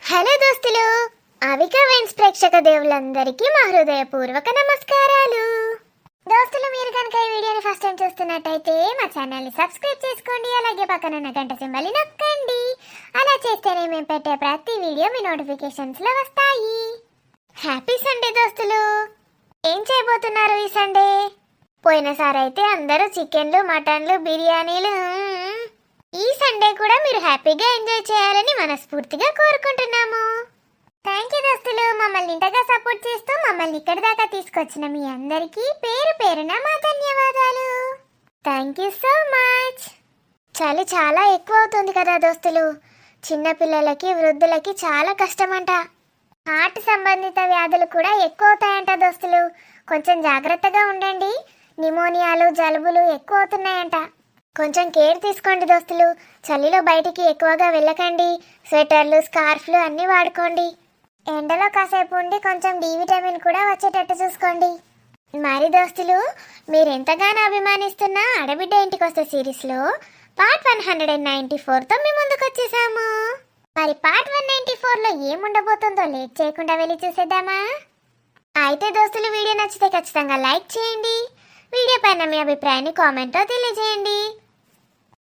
Hello దోస్తులు, Avika veins ప్రేక్షక దేవులందరికీ మా హృదయపూర్వక నమస్కారాలు. దోస్తులు, మీరు కనుక ఈ వీడియోని ఫస్ట్ టైం చూస్తున్నట్టయితే మా ఛానల్ని సబ్స్క్రైబ్ చేసుకోండి. అలాగే పక్కన ఉన్న గంట సింబల్ని నొక్కండి. అలా చేస్తేనే మేము పెట్టే ప్రతి వీడియో మీ నోటిఫికేషన్స్లో వస్తాయి. హ్యాపీ సండే దోస్తులు. ఏం చేయబోతున్నారు ఈ సండే? పోయినసారి అయితే అందరూ చికెన్లు, మటన్లు, బిర్యానీలు. ఈ సండే కూడా మీరు హ్యాపీగా ఎంజాయ్ చేయాలని మనస్ఫూర్తిగా కోరుకుంటున్నాము. థ్యాంక్ యూ దోస్తులు, మమ్మల్ని ఇంతగా సపోర్ట్ చేస్తూ మమ్మల్ని ఇక్కడి దాకా తీసుకొచ్చిన మీ అందరికీ పేరు పేరున మా ధన్యవాదాలు. Thank you so much. చలి చాలా ఎక్కువ అవుతుంది కదా దోస్తులు. చిన్నపిల్లలకి, వృద్ధులకి చాలా కష్టమంట. హార్ట్ సంబంధిత వ్యాధులు కూడా ఎక్కువ అవుతాయంట దోస్తులు. కొంచెం జాగ్రత్తగా ఉండండి. నిమోనియాలు, జలుబులు ఎక్కువ అవుతున్నాయంట. కొంచెం కేర్ తీసుకోండి దోస్తులు. చలిలో బయటికి ఎక్కువగా వెళ్ళకండి. స్వెటర్లు, స్కార్ఫ్లు అన్నీ వాడుకోండి. ఎండలో కాసేపు ఉండి కొంచెం డి విటమిన్ కూడా వచ్చేటట్టు చూసుకోండి. మరి దోస్తులు, మీరు ఎంతగానో అభిమానిస్తున్న ఆడబిడ్డ ఇంటికి వస్తే సిరీస్లో పార్ట్ 194తో మీ ముందుకు వచ్చేసాము. మరి పార్ట్ 194లో ఏముండబోతుందో లేట్ చేయకుండా వెళ్ళి చూసేద్దామా? అయితే దోస్తులు, వీడియో నచ్చితే ఖచ్చితంగా లైక్ చేయండి. వీడియో పైన మీ అభిప్రాయాన్ని కామెంట్లో తెలియజేయండి.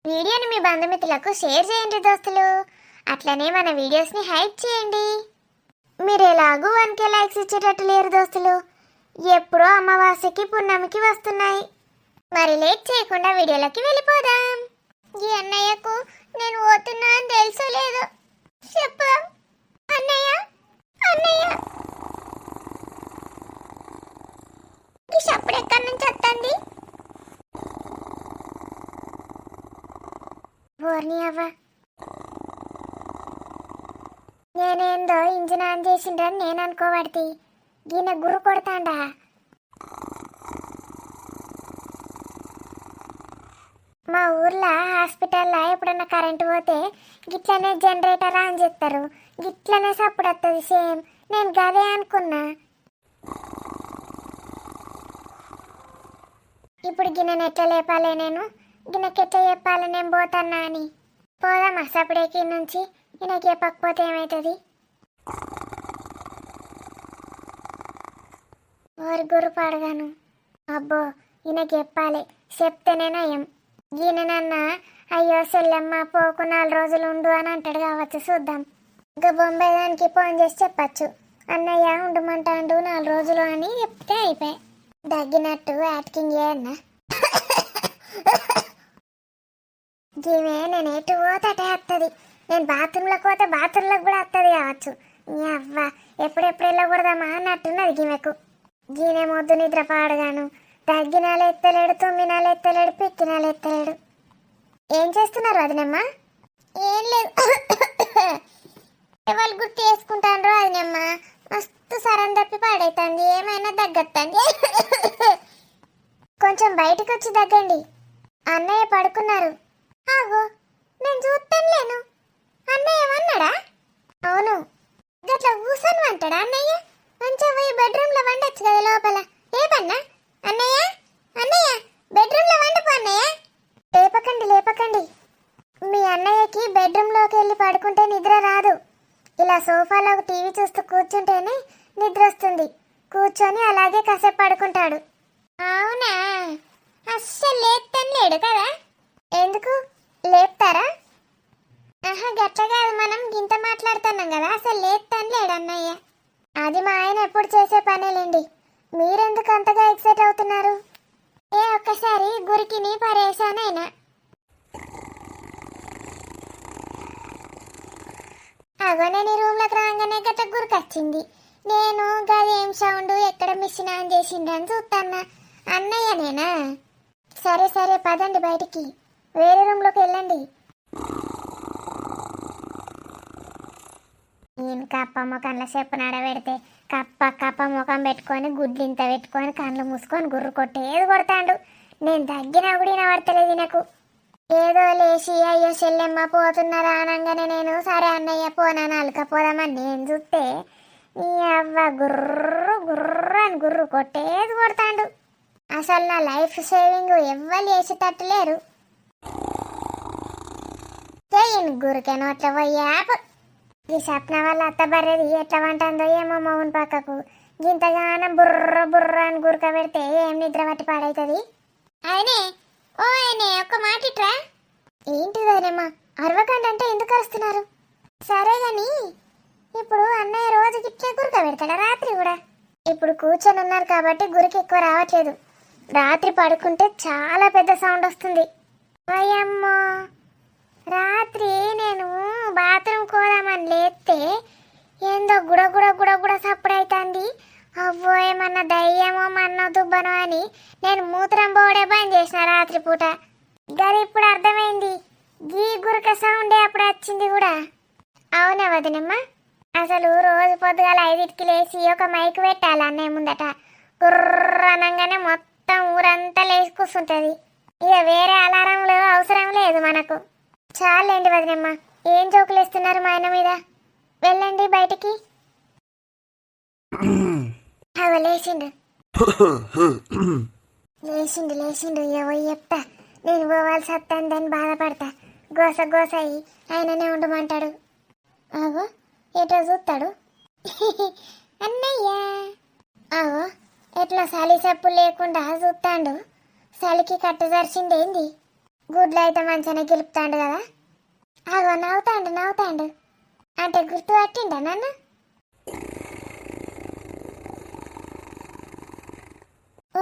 వీడియోని మీ బంధుమిత్రులకు షేర్ చేయండి దోస్తులు. అట్లనే మన వీడియోస్ని హైప్ చేయండి. మీరు ఎలాగూ 1K లైక్స్ ఇచ్చేటట్టు లేరు దోస్తులు. ఎప్పుడో అమావాస్యకి, పున్నమికి వస్తున్నాయి. మరి లేట్ చేయకుండా వీడియోలోకి వెళ్ళిపోదాం. ఈ అన్నయ్యకు నేను పోతున్నా అని తెలుసో లేదో చెప్పుదాం. అన్నయ్య, అన్నయ్య, ఈ చప్పుడు ఎక్కడి నుంచి వస్తుంది? బోర్ని అవ్వ, నేనేందో ఇంజిన్ ఆన్ చేసిండ్రని నేను అనుకోబడితే ఈయన గుర్రు కొడతాండా. మా ఊర్లో హాస్పిటల్లో ఎప్పుడన్నా కరెంటు పోతే గిట్లనే జనరేటర్ ఆన్ చేస్తారు, గిట్లనే సప్పుడు వస్తుంది. సేమ్ నేను గదే అనుకున్నా. ఇప్పుడు గిన్నెను ఎట్లా లేపాలే నేను? గిన్నెకెట్లా చెప్పాలి నేను పోతాన్నా అని? పోదామా సపడేకి నుంచి? ఈయనకి చెప్పకపోతే ఏమవుతుంది? ఓరి గుర్రు పాడగాను. అబ్బో, ఈయనకి చెప్పాలి. చెప్తేనే నయం. ఈయనన్నా అయ్యో సెల్లమ్మ పోకు 4 రోజులు ఉండు అని అంటాడు కావచ్చు. చూద్దాం. ఇంకా బొంబాయి దానికి ఫోన్ చేసి చెప్పచ్చు, అన్నయ్య ఉండమంటాండు 4 రోజులు అని చెప్తే అయిపోయి దగ్గినట్టు యాక్టింగ్ చేయన్నా. జీవే నేను ఎటు పోతే అటే వస్తుంది. నేను బాత్రూంలోకి పోతే బాత్రూంలోకి కూడా వస్తుంది కావచ్చు. నీ అవ్వ, ఎప్పుడెప్పుడు వెళ్ళకూడదామా అన్నట్టున్నది గీమెకు. గీనే మొద్దు నిద్ర పాడగాను. తగ్గినాలు ఎత్తలేడు, తుమ్మినాలు ఎత్తలేడు, పిక్కినాలు ఎత్తలేడు. ఏం చేస్తున్నారు వదినమ్మ? ఏం లేదు, వాళ్ళు గుర్తు చేసుకుంటాను వదినమ్మ. మస్తు సరం తప్పి పాడైతుంది, ఏమైనా దగ్గత్తంది. కొంచెం బయటకు వచ్చి దగ్గండి. అన్నయ్య పడుకున్నారు. ఆగో, నేను చూస్తానులేను. అన్నయ్య ఏమన్నాడా? అవును, గట్లా కూర్చొని అంటాడా అన్నయ్య? మంచిగా పోయి బెడ్రూమ్లో వండొచ్చు కదా లోపల. ఏ పన్నా అన్నయ్య? అన్నయ్య బెడ్రూమ్లో వండుకో అన్నయ్య. లేపకండి, లేపకండి. మీ అన్నయ్యకి బెడ్రూమ్లోకి వెళ్ళి పడుకుంటే నిద్ర రాదు. ఇలా సోఫాలో టీవీ చూస్తూ కూర్చుంటేనే నిద్ర వస్తుంది. కూర్చొని అలాగే కాసేపు పడుకుంటాడు. అవునా? అస్సలు లేపుతాను లేడు కదా? ఎందుకు లేపుతారా? ఆహా, గట్ల కాదు, మనం గింత మాట్లాడుతున్నాం కదా. అసలు లేపుతాను లేడు అన్నయ్య. అది మా ఆయన ఎప్పుడు చేసే పనేలేండి. మీరెందుకు అంతగా ఎక్సైట్ అవుతున్నారు? ఒక్కసారి గురికిని పరేశానైనా. అగో, నేను రూమ్లోకి రాగానే గట్ల గురికొచ్చింది. నేను గదేం సౌండ్, ఎక్కడ మిషన్ ఆన్ చేసిండ్రని చూస్తాన్నా. అన్నయ్యనేనా? సరే సరే, పదండి బయటికి. వేరే రూమ్లోకి వెళ్ళండి. నేను కప్ప ముఖంలో చెప్పునాడ పెడితే కప్ప ముఖం పెట్టుకొని గుడ్లు ఇంత పెట్టుకొని కళ్ళు మూసుకొని గుర్రు కొట్టేది కొడతాడు. నేను తగ్గినా కూడా వినబడతలేదు నాకు. ఏదో లేచి అయ్యో చెల్లెమ్మ పోతున్నారా అనగానే నేను సరే అన్నయ్య పోనాను అలకపోదామని నేను చూస్తే ఈ అవ్వ గుర్రు గుర్రు అని గుర్రు కొట్టేది కొడతాడు. అసలు నా లైఫ్ సేవింగ్ ఎవ్వరు చేసేటట్టు లేరు. గురికే నోట్ల పోయాపు ఈ స్వప్న వాళ్ళ అత్త బర్రెది ఎట్లా వంటుందో ఏమో మౌన్ పక్కకు గింతగానం బుర్ర బుర్ర అని గురక పెడితే ఏం నిద్ర పట్టి పాడైతుంది. ఆయనే ఓ ఆయనే ఒక్క మాట ఇట్రా. ఏంటిదనేమ్మా అరవకండి అంటే ఎందుకు అరుస్తున్నారు? సరే గాని ఇప్పుడు అన్నయ్య రోజుకి ఇట్లే గురక పెడతాడా రాత్రి కూడా? ఇప్పుడు కూర్చొని ఉన్నారు కాబట్టి గురికి ఎక్కువ రావట్లేదు. రాత్రి పడుకుంటే చాలా పెద్ద సౌండ్ వస్తుంది. అయ్యమ్మో రాత్రి నేను బాత్రూమ్ కోదామని లేస్తే ఏందో గుడ గుడ గుడ గుడ సప్పుడు అవుతుంది. అవ్వో ఏమన్నా దయ్యమో మన్నో దుబ్బనో అని నేను మూత్రం పోవడే బంద్ చేసిన రాత్రి పూట. గది ఇప్పుడు అర్థమైంది, గీ గురక సౌండే అప్పుడు వచ్చింది కూడా. అవునా వదినమ్మ? అసలు రోజు పొద్దుగాల 5కి లేచి ఒక మైక్ పెట్టాలి అన్నయ్య ముందట. గుర్రనంగానే మొత్తం ఊరంతా లేచి కూర్చుంటుంది. ఇక వేరే అలారంలు అవసరం లేదు మనకు. చాలండి వదినమ్మ, ఏం జోకులు ఇస్తున్నారు మా ఆయన మీద? వెళ్ళండి బయటికి. అవ లేచిండు లేచిండు లేచిండు. ఏవో చెప్తా, నేను పోవాల్సి వస్తుందని బాధపడతా. గోస గోస అయ్యి ఆయననే ఉండమంటాడు. అవో ఎటో చూస్తాడు. అన్నయ్య అవో ఎట్లా చలి చప్పు లేకుండా చూస్తాడు. చలికి కట్టు జరిచిందేంది? గుడ్లు అయితే మంచిగానే గెలుపుతాడు కదా. అగో నవ్వుతాడు నవ్వుతాడు అంటే గుర్తు పట్టిండా నన్ను?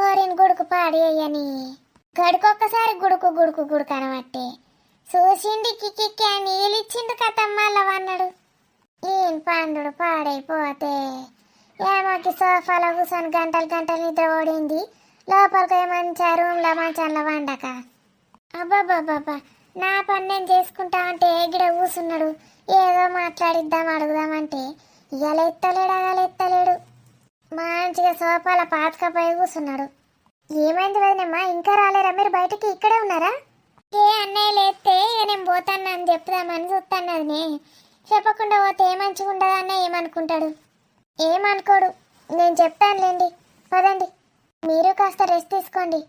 ఓరిని గుడుకు పాడి అయ్యని గడుకొక్కసారి గుడుకు గుడుకు గుడుకు అనబట్టే చూసిండి కిక్కి అని నీళ్ళిచ్చిండు కథమ్మాలవ అన్నాడు. ఏం పండుడు పాడైపోతే ఏమోకి సోఫాలో కూర్చొని గంటలు గంటలు నిద్ర ఓడింది. లోపలికి మంచిగా రూమ్లో మంచంలో వండక. అబ్బాబ్బాబ్బా నా పని నేను చేసుకుంటా అంటే గిడ కూర్చున్నాడు. ఏదో మాట్లాడిద్దాం అడుగుదామంటే ఇవాళ ఎత్తలేడు అగల ఎత్తలేడు. మంచిగా సోఫాల పాతకపోయి కూర్చున్నాడు. ఏమైంది వదినమ్మా ఇంకా రాలేరా మీరు బయటికి? ఇక్కడే ఉన్నారా? ఏ అన్నయ్య లేస్తే నేను పోతాను అని చెప్తామని చూస్తాను. అదినే చెప్పకుండా పోతే మంచిగా ఉండదు అన్నయ్య ఏమనుకుంటాడు? ఏమనుకోడు, నేను చెప్తానులేండి. పదండి మీరు కాస్త రెస్ట్ తీసుకోండి.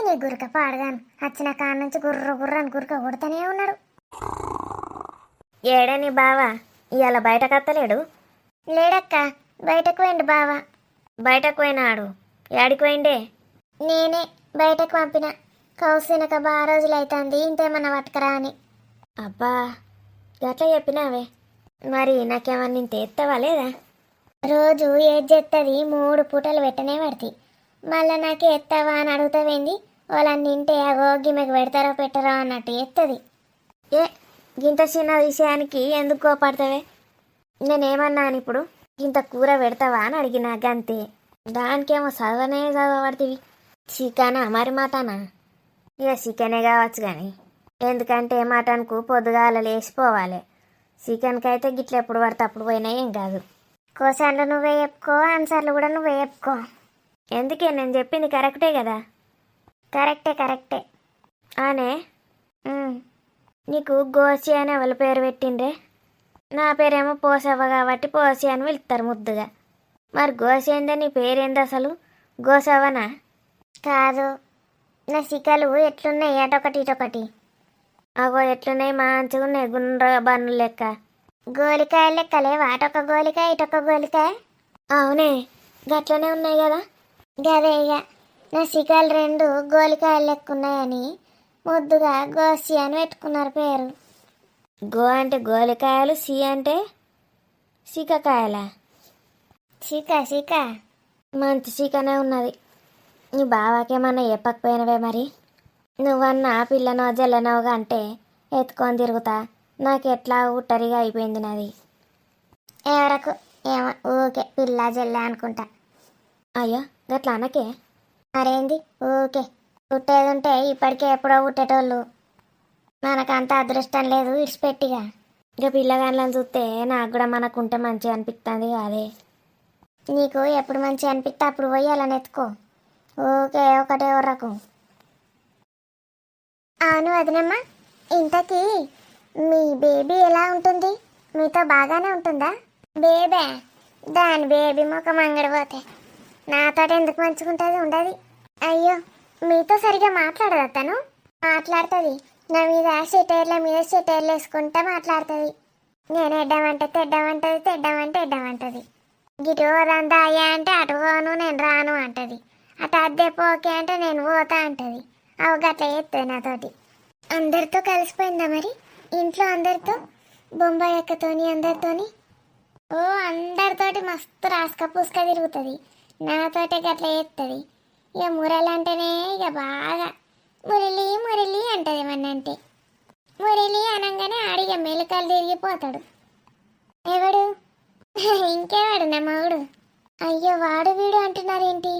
నీ గురక పాడగాను వచ్చిన కాడ నుంచి గుర్ర గుర్రని గురక కొడుతూనే ఉన్నాడు. ఏడని బావా ఇవాళ బయటకు వస్తలేడు? లేడక్క, బయటకు పోయిండు బావ. బయటకు పోయినాడు? ఏడికి పోయిండే? నేనే బయటకు పంపిన. కౌసినక బాగా రోజులైతుంది ఇంతేమన్నా పట్టుకరా అని. అబ్బా గట్లా చెప్పినావే. మరి నాకేమన్నా ఇంత ఎత్తవా లేదా? రోజు ఏది చేస్తుంది 3 పూటలు పెట్టనే పడుతుంది. మళ్ళీ నాకు ఎత్తావా అని అడుగుతావేంది? వాళ్ళని తింటే అగో గిమెకు పెడతారో పెట్టరో అన్నట్టు ఎత్తది. ఏ గింత చిన్న విషయానికి ఎందుకు కోపడతావే? నేనేమన్నాను ఇప్పుడు? ఇంత కూర పెడతావా అని అడిగినా గంతే. దానికేమో చదవనే చదవబడుతుంది. చికెనా మరి మటనా? ఇక చికెనే కావచ్చు కానీ, ఎందుకంటే మటన్కు పొద్దుగాల లేచిపోవాలి. చికెన్కి అయితే గిట్ల ఎప్పుడు పడితే అప్పుడు పోయినా ఏం కాదు. క్వశ్చన్లు నువ్వే చెప్పుకో, ఆన్సర్లు కూడా నువ్వే చెప్పుకో. ఎందుకే నేను చెప్పింది కరెక్టే కదా? కరెక్టే కరెక్టే. ఆనే నీకు గోసి అని ఎవరి పేరు పెట్టిండ్రే? నా పేరేమో పోసవ్వ కాబట్టి పోసి అని పిలుస్తారు ముద్దుగా. మరి గోసి ఏందే? నీ పేరేంది అసలు? గోసవ్వనా? కాదు, నా సికలు ఎట్లున్నాయి అటొకటి ఇటొకటి. అగో ఎట్లున్నాయి? మంచిగా ఉన్నాయి గుండ్ర బన్ను లెక్క. గోలికాయ లెక్కలేవా? అటొక గోలికాయ ఇటొక గోలికాయ. అవునే గట్లనే ఉన్నాయి కదా. గదే ఇక నా సికలు 2 గోలికాయలు లెక్క ఉన్నాయని ముద్దుగా గోసి అని పెట్టుకున్నారు పేరు. గో అంటే గోలికాయలు, సి అంటే సీకకాయలా? సిక మంచి సీకనే ఉన్నది. నీ బావాకేమన్నా చెప్పకపోయినవే మరి? నువ్వన్నా పిల్లనో జల్లనోగా అంటే ఎత్తుకొని తిరుగుతా. నాకు ఎట్లా ఉట్టరిగా అయిపోయింది నాది. ఎవరకు ఏమో ఊకే పిల్ల జల్ల అనుకుంటా. అయ్యో గట్లా అనకే. మరేంది ఊకే పుట్టేది ఉంటే ఇప్పటికే ఎప్పుడో పుట్టేటోళ్ళు. మనకంత అదృష్టం లేదు ఇడిచిపెట్టిగా. ఇక పిల్లగాళ్ళని చూస్తే నాకు కూడా మనకుంటే మంచిగా అనిపిస్తుంది కాదే. నీకు ఎప్పుడు మంచిగా అనిపిస్తే అప్పుడు పోయి అలా నెత్తుకో. ఓకే ఒకటే రకం. అవును వదినమ్మ, ఇంతకీ మీ బేబీ ఎలా ఉంటుంది? మీతో బాగానే ఉంటుందా? బేబే దాని బేబీ ముఖం అంగడిపోతే నాతో ఎందుకు మంచుకుంటుంది? ఉండదు. అయ్యో మీతో సరిగా మాట్లాడదా? తను మాట్లాడుతుంది. నా మీద సెటైర్ల మీద సెటైర్లు వేసుకుంటా మాట్లాడుతుంది. నేను ఎడ్డమంటే తెడ్డమంటది, తెడ్డమంటే ఎడ్డమంటది. గిటు పోదంతా అయ్యా అంటే అటు పోను నేను రాను అంటది. అటు అద్దె పోకే అంటే నేను పోతా అంటది. అవి గట్ల చేస్తుంది నాతోటి. అందరితో కలిసిపోయిందా మరి? ఇంట్లో అందరితో, బొంబాయి అక్కతోని అందరితోని ఓ అందరితోటి మస్తు రాసుక పూసుక తిరుగుతుంది. నాతోటే గట్ల చేస్తుంది. ఇక మురళంటేనే ఇక బాగా మురళి మురళి అంటది. ఏమన్నంటే మురళి అనగానే ఆడిగ మెలకలు తిరిగిపోతాడు. ఎవడు? ఇంకేవాడు నా మగుడు. అయ్యో వాడు వీడు అంటున్నారేంటి?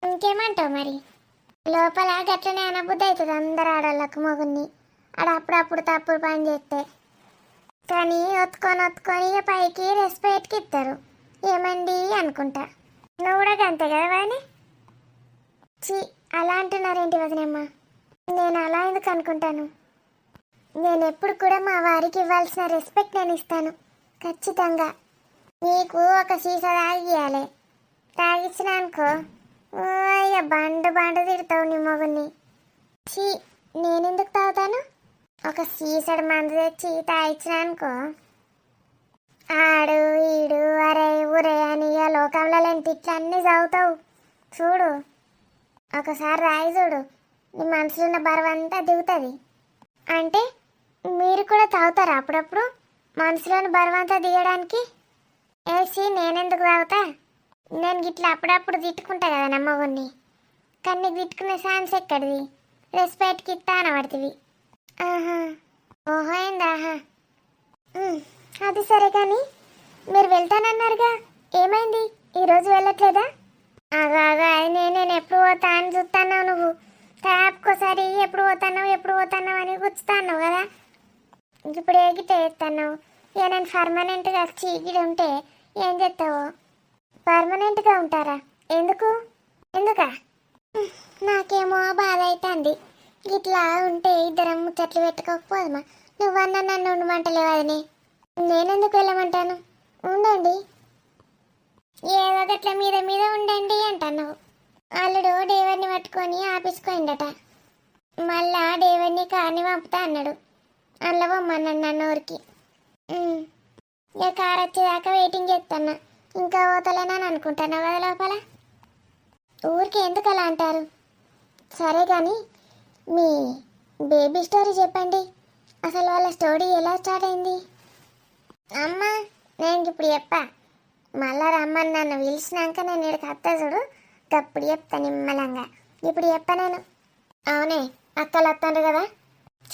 ఇంకేమంటావు మరి? లోపల గట్లనే అనబుద్ధి అవుతుంది అందరు ఆడవాళ్ళకు మగుని. ఆడ అప్పుడప్పుడు తప్పుడు పని చేస్తే. కానీ ఒత్తుకొని ఇక పైకి రెస్పెక్ట్కి ఇస్తారు. ఏమండి అనుకుంటా. నువ్వు కూడా అంతే కదా వాడిని? చి అలా అంటున్నారేంటి వదినమ్మ? నేను అలా ఎందుకు అనుకుంటాను? నేను ఎప్పుడు కూడా మా వారికి ఇవ్వాల్సిన రెస్పెక్ట్ నేను ఇస్తాను ఖచ్చితంగా. నీకు ఒక సీసా తాగియాలి. తాగిచ్చిన అనుకో ఇక బండు తిడతావు నీ మొగుని. చీ నేనెందుకు తాగుతాను? ఒక సీసడు మందు తెచ్చి తాగిచ్చిన అనుకో ఆడు ఈడు అరే ఊరే అని ఇక లోకంలో లేని తిట్లన్నీ చదువుతావు. చూడు ఒకసారి రాయి చూడు, నీ మనసులో ఉన్న బరువంతా దిగుతుంది. అంటే మీరు కూడా తాగుతారా అప్పుడప్పుడు మనసులోని బరువంతా దిగడానికి? ఏసి నేనెందుకు తాగుతా? నేను గిట్లా అప్పుడప్పుడు తిట్టుకుంటా కదా నమ్మగుని. కానీ నీకు తిట్టుకునే ఛాన్స్ ఎక్కడిది? రెస్పెక్ట్కి ఇస్తా అనబడుతుంది. ఆహా ఓహో ఏందాహా. అది సరే కానీ మీరు వెళ్తానన్నారుగా, ఏమైంది? ఈరోజు వెళ్ళట్లేదా? అగా అది నేను ఎప్పుడు పోతా అని చూస్తున్నావు నువ్వు. ట్యాప్కోసారి ఎప్పుడు పోతున్నావు అని కూర్చుతాన్నావు కదా. ఇప్పుడు ఏ గిట్ట చేస్తున్నావు? ఇక నేను పర్మనెంట్గా వచ్చి గిడ ఉంటే ఏం చేస్తావు? పర్మనెంట్గా ఉంటారా? ఎందుకా? నాకేమో బాధ అవుతుంది. ఇట్లా ఉంటే ఇద్దరం ముచ్చట్లు పెట్టుకోకపోదమ్మా. నువ్వన్నా నన్ను ఉండమంటలేవు అదని. నేనెందుకు వెళ్ళమంటాను? ఉండండి, ఏదో గట్ల మీద ఉండండి అంటున్నావు. అల్లుడు డేవర్ని పట్టుకొని ఆపేసుకోయిందట. మళ్ళా డేవర్ని కార్ని పంపుతా అన్నాడు. అందులో పొమ్మన్నాడు నన్ను ఊరికి. ఇక కార్ వచ్చేదాకా వెయిటింగ్ చేస్తున్నా. ఇంకా పోతలేనని అనుకుంటున్నావు కదా లోపల. ఊరికి ఎందుకు అలా అంటారు? సరే కానీ మీ బేబీ స్టోరీ చెప్పండి. అసలు వాళ్ళ స్టోరీ ఎలా స్టార్ట్ అయింది? అమ్మా నేను ఇప్పుడు చెప్పా. మళ్ళా రమ్మని నన్ను పిలిచినాక నేను ఇక్కడికి వస్తా చూడు, అప్పుడు చెప్తా నిమ్మలంగా. ఇప్పుడు చెప్పా నేను. అవునే అక్కలు వస్తాను కదా,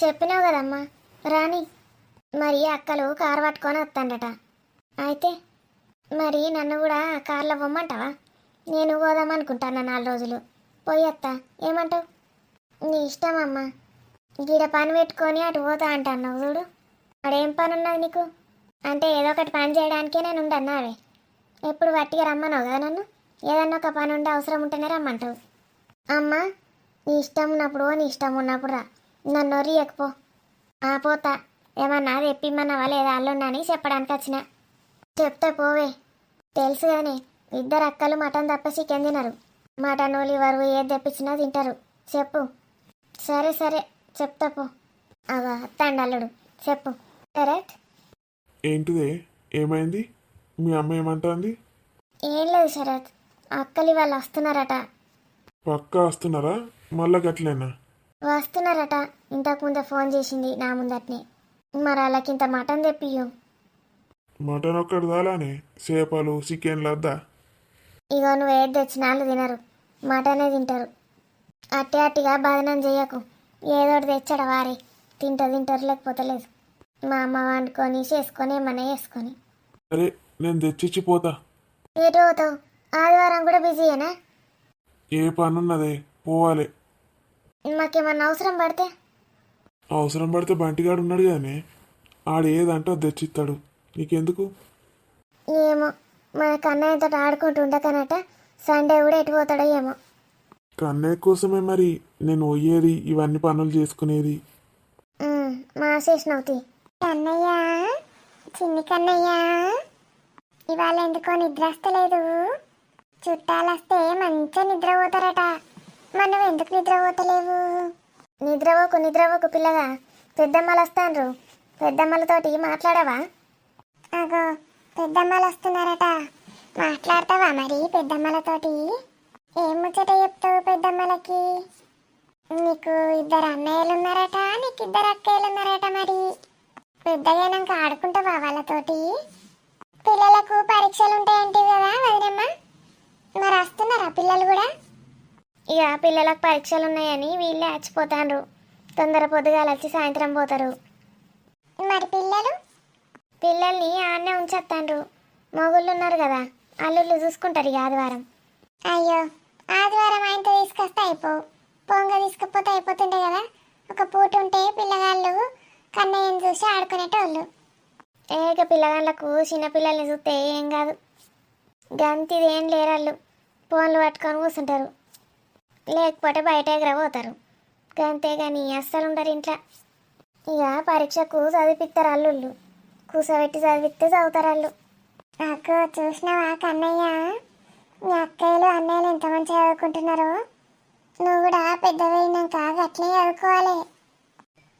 చెప్పినావు కదమ్మా రాని. మరి అక్కలు కారు పట్టుకొని వస్తాడట. అయితే మరి నన్ను కూడా కార్లో పొమ్మంటావా? నేను పోదామనుకుంటాను 4 రోజులు. పోయి వస్తా, ఏమంటావు? నీ ఇష్టం అమ్మా. గీడ పని పెట్టుకొని అటు పోతా అంటున్నావు చూడు. అడేం పని ఉన్నది నీకు? అంటే ఏదో ఒకటి పని చేయడానికే నేను ఉండన్నావే. ఎప్పుడు వట్టిగా రమ్మన్నావు కదా నన్ను. ఏదన్నా ఒక పని ఉంటే అవసరం ఉంటేనే రమ్మంటావు. అమ్మ నీ ఇష్టం ఉన్నప్పుడు నీ ఇష్టం ఉన్నప్పుడు రా, నన్ను రియకపో. పోతా. ఏమన్నా తెప్పిమ్మన్నావా లేదా అల్లుండని చెప్పడానికి వచ్చిన. చెప్తే పోవే. తెలుసు కానీ 2 అక్కలు మటన్ తప్ప చికెన్ తినరు. మటన్ లివరు ఏది తెప్పించినా తింటారు. చెప్పు. సరే చెప్తా పో. అగా అత్తండి అల్లుడు, చెప్పు. కరెక్ట్. ఏంటిదే ఏమైంది? మీ అమ్మ ఏమంటుంది? ఏం లేదు శరత్, అక్కలు వాళ్ళు వస్తున్నారట. పక్కా వస్తున్నారా? మళ్ళా గట్లేనా? వస్తున్నారట. ఇంతకుముందే ఫోన్ చేసింది నా ముందట్నే. మరి వాళ్ళకింత మటన్ తెప్పియు. మటన్ ఒక్కటి దాలానే, చేపలు చికెన్లు వద్దా? ఇగో నువ్వు ఏది తెచ్చినా వాళ్ళు తినరు, మటనే తింటారు. అట్టిగా బాధనం చెయ్యకు. ఏదోటి తెచ్చాడు వారే, తింటారు లేకపోతే లేదు. మా అమ్మ వండుకొని చేసుకొని ఏమన్నా చేసుకొని. సరే నేను తెచ్చిచ్చిపోతా. ఎటు పోతావు? ఆదివారం కూడా బిజీయేనా? ఏ పనున్నదే పోవాలి. మాకేమన్నా అవసరం పడితే? అవసరం పడితే బంటిగాడు ఉన్నాడు కదనే, ఆడు ఏదంటో తెచ్చిస్తాడు. నీకెందుకు? ఏమో మన కన్నయ్యతో ఆడుకుంటూ ఉండకనట సండే కూడా ఎటు పోతాడో ఏమో. కన్నయ్య కోసమే మరి నేను పోయేది, ఇవన్నీ పనులు చేసుకునేది. మా చేసినవుతి. కన్నయ్య, చిన్ని కన్నయ్య, ఇవాళ ఎందుకో నిద్ర వస్తలేదు. చుట్టాలు వస్తే మంచిగా నిద్రపోతారట. మనం ఎందుకు నిద్రపోతలేవు? నిద్రపోకు పిల్లగా, పెద్దమ్మలు వస్తాండ్రు. పెద్దమ్మలతోటి మాట్లాడవా? అగో పెద్దమ్మలు వస్తున్నారట, మాట్లాడతావా మరి పెద్దమ్మలతోటి? ఏం ముచ్చట చెప్తావు పెద్దమ్మలకి? నీకు 2 అన్నయ్యలు ఉన్నారట, నీకు 2 అక్కయ్యలు ఉన్నారట. మరి పెద్దగానాక ఆడుకుంటావా వాళ్ళతోటి? పిల్లలకు పరీక్షలు ఉంటాయంటివి కదా వదినమ్మ, మరి వస్తున్నారా పిల్లలు కూడా? ఇక పిల్లలకు పరీక్షలు ఉన్నాయని వీళ్ళే వచ్చిపోతాండ్రు. తొందర పొద్దుగాల వచ్చి సాయంత్రం పోతారు. మరి పిల్లల్ని ఆడనే ఉంచేస్తాండ్రు. మొగుళ్ళు ఉన్నారు కదా, అల్లుళ్ళు చూసుకుంటారు ఇక ఆదివారం. అయ్యో, ఆదివారం ఆయనతో తీసుకొస్తే అయిపోవు, పొంగ తీసుకుపోతే అయిపోతుండే కదా. ఒక పూట ఉంటే పిల్లగాళ్ళు కన్నయ్యని చూసి ఆడుకునేటోళ్ళు. ఏక పిల్లగాళ్ళకు చిన్నపిల్లల్ని చూస్తే ఏం కాదు, గంతిదేం లేరాళ్ళు. ఫోన్లు పట్టుకొని కూర్చుంటారు, లేకపోతే బయట ఎగరబోతారు. గంతే కానీ అస్సలు ఉండరు ఇంట్లో. ఇక పరీక్షకు చదివిస్తారు అల్లుళ్ళు, కూర్చోబెట్టి చదివిస్తే చదువుతారు వాళ్ళు. నాకు చూసినావా కన్నయ్య, మీ అక్కయ్యలు అన్నయ్యలు ఎంత మంచిగా చదువుకుంటున్నారో. నువ్వు కూడా పెద్దదైనాక అట్లే చదువుకోవాలి.